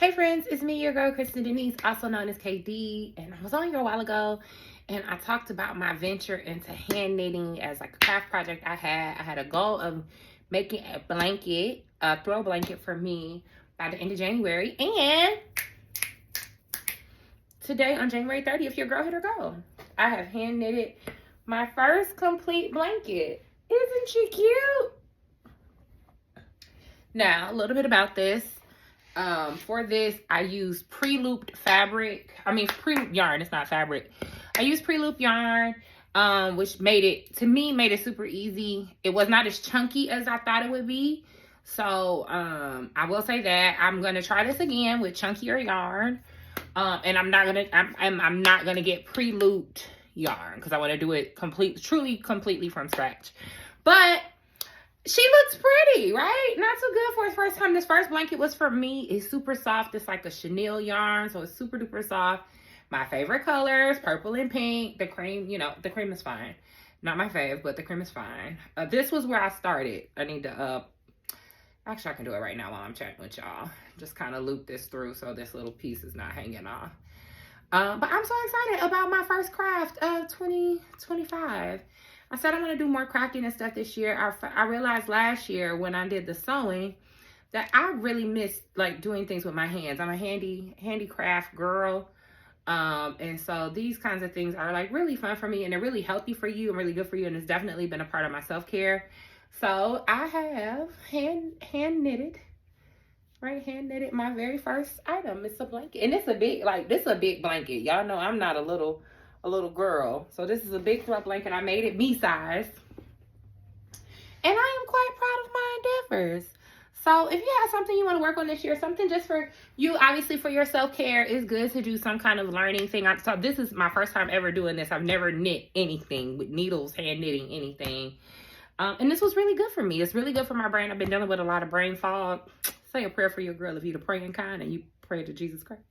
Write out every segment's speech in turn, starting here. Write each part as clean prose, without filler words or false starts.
Hey friends, it's me, your girl, Kristen Denise, also known as KD, and I was on here a while ago, and I talked about my venture into hand knitting as like a craft project I had. I had a goal of making a blanket, a throw blanket for me by the end of January, and today on January 30th, your girl hit her goal. I have hand knitted my first complete blanket. Isn't she cute? Now, a little bit about this. For this, I use pre-looped fabric. Pre-looped yarn. It's not fabric. I use pre-looped yarn, which made it super easy. It was not as chunky as I thought it would be. So, I will say that I'm going to try this again with chunkier yarn. And I'm not going to get pre-looped yarn because I want to do it completely from scratch. But she looks pretty, right? Not so good for the first time. This first blanket was for me. It's super soft. It's like a chenille yarn, so it's super duper soft. My favorite colors, purple and pink. The cream, the cream is fine. Not my fave, but the cream is fine. This was where I started. I need to, actually I can do it right now while I'm chatting with y'all. Just kind of loop this through so this little piece is not hanging off. But I'm so excited about my first craft of 2025. I said I want to do more crafting and stuff this year. I realized last year when I did the sewing that I really missed like doing things with my hands. I'm a handicraft girl. And so these kinds of things are like really fun for me, and they're really healthy for you and really good for you. And it's definitely been a part of my self-care. So I have hand knitted my very first item. It's a blanket, and it's a big, this is a big blanket. Y'all know I'm not a little girl, so this is a big throw blanket. I made it me size, and I am quite proud of my endeavors. So if you have something you want to work on this year, something just for you, obviously for your self-care, it's good to do some kind of learning thing. So this is my first time ever doing this. I've never knit anything with needles, hand knitting anything. And this was really good for me. It's really good for my brain. I've been dealing with a lot of brain fog. Say a prayer for your girl if you're the praying kind and you pray to Jesus Christ,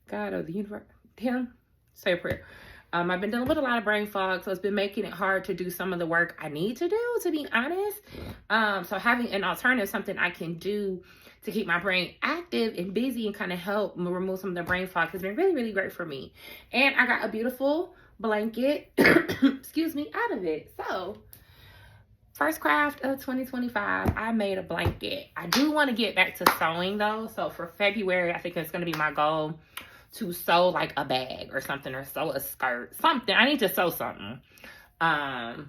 God of the universe, him. Say a prayer. I've been dealing with a lot of brain fog, so it's been making it hard to do some of the work I need to do, to be honest. So having an alternative, something I can do to keep my brain active and busy and kind of help remove some of the brain fog has been really, really great for me. And I got a beautiful blanket, excuse me, out of it. So first craft of 2025, I made a blanket. I do want to get back to sewing though. So for February, I think it's going to be my goal to sew like a bag or something, or sew a skirt, something. I need to sew something. And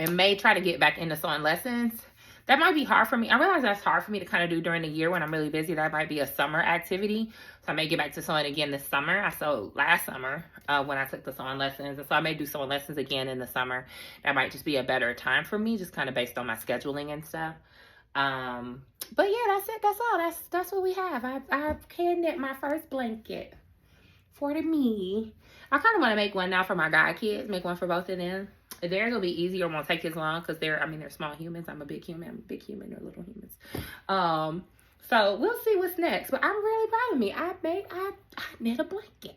may try to get back into sewing lessons. That might be hard for me. I realize that's hard for me to kind of do during the year when I'm really busy. That might be a summer activity. So I may get back to sewing again this summer. I sewed last summer when I took the sewing lessons. And so I may do sewing lessons again in the summer. That might just be a better time for me, just kind of based on my scheduling and stuff. But yeah, that's it. That's all. That's what we have. I've hand knit my first blanket for me. I kind of want to make one now for my god kids. Make one for both of them. Theirs will be easier. Won't take as long because they're small humans. I'm a big human. They're little humans. So we'll see what's next. But I'm really proud of me. I knit a blanket.